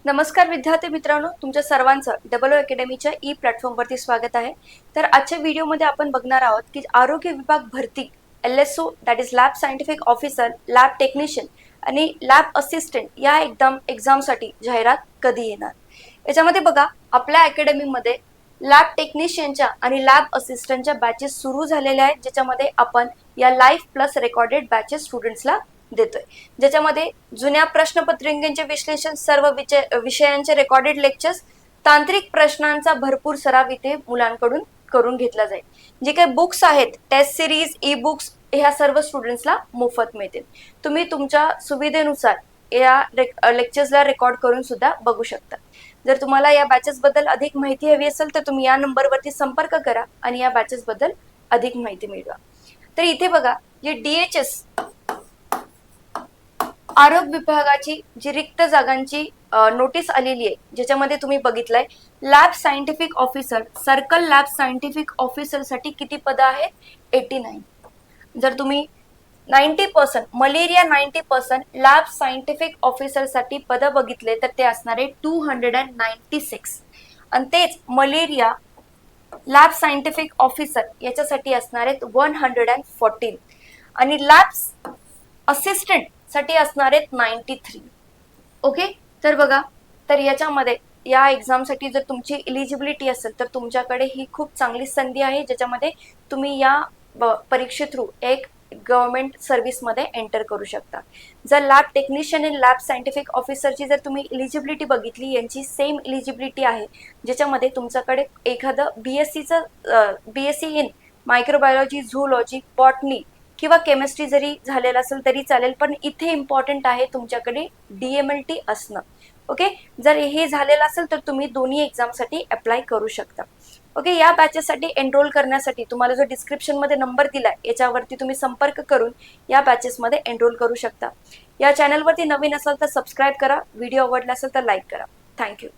नमस्कार विद्यार्थी मित्रांनो, तुमच्या सर्वांचं डबल ओ अकॅडमीच्या ई प्लॅटफॉर्मवरती स्वागत आहे। तर आजच्या व्हिडिओमध्ये आपण बघणार आहोत की आरोग्य विभाग भरती LSO that is lab scientific officer, lab technician आणि लॅब असिस्टंट या एक्झामसाठी जाहिरात कधी येणार। याच्यामध्ये बघा, आपल्या अकॅडमीमध्ये लॅब टेक्निशियनच्या आणि लॅब असिस्टंटच्या बॅचेस सुरू झालेल्या आहेत, ज्याच्यामध्ये आपण या लाईव्ह प्लस रेकॉर्डेड बॅचेस स्टुडंट्सला देतोय, ज्याच्यामध्ये जुन्या प्रश्नपत्रिकांचे विश्लेषण, सर्व विषयांचे रेकॉर्डेड लेक्चर्स, तांत्रिक प्रश्नांचा भरपूर सराव इथे मुलांकडून करून घेतला जाईल। जे काही बुक्स आहेत, टेस्ट सिरीज, ई बुक्स, ह्या सर्व स्टुडंट्सला मोफत मिळतील। तुम्ही तुमच्या सुविधेनुसार या लेक्चर्सला रेकॉर्ड करून सुद्धा बघू शकता। जर तुम्हाला या बॅचेस बद्दल अधिक माहिती हवी असेल तर तुम्ही या नंबरवरती संपर्क करा आणि या बॅचेस बद्दल अधिक माहिती मिळवा। तर इथे बघा, जे DHS आरोग्य विभागाची जी रिक्त जागांची नोटीस आलेली आहे, ज्याच्यामध्ये तुम्ही बघितलंय lab scientific officer, circle lab scientific officer साठी किती पद आहेत? 89। जर तुम्ही 90% मलेरिया 90% लॅब सायंटिफिक ऑफिसर साठी पद बघितले तर ते असणार आहे 296 आणि तेच मलेरिया लॅब सायंटिफिक ऑफिसर याच्यासाठी असणार आहेत 114 आणि लॅब असिस्टंट साठी असणार आहेत 93। ओके, तर बघा, तर याच्यामध्ये या एक्झामसाठी जर तुमची एलिजिबिलिटी असेल तर तुमच्याकडे ही खूप चांगली संधी आहे, ज्याच्यामध्ये तुम्ही या परीक्षे थ्रू एक गव्हर्नमेंट सर्व्हिसमध्ये एंटर करू शकता। जर लॅब टेक्निशियन आणि लॅब सायंटिफिक ऑफिसरची जर तुम्ही एलिजिबिलिटी बघितली, यांची सेम एलिजिबिलिटी आहे, ज्याच्यामध्ये तुमच्याकडे एखादं BSc in microbiology, zoology, botany किंवा केमिस्ट्री जरी झालेला असेल तरी चालेल, पण इथे इम्पॉर्टंट आहे तुमच्याकडे DMLT असणं। ओके, जर हे झालेलं असेल तर तुम्ही दोन्ही एक्झामसाठी अप्लाय करू शकता। ओके, या बॅचेससाठी एनरोल करण्यासाठी तुम्हाला जो डिस्क्रिप्शनमध्ये नंबर दिलाय याच्यावरती तुम्ही संपर्क करून या बॅचेसमध्ये एनरोल करू शकता। या चॅनलवरती नवीन असाल तर सबस्क्राईब करा, व्हिडिओ आवडला असेल तर लाईक करा। थँक्यू।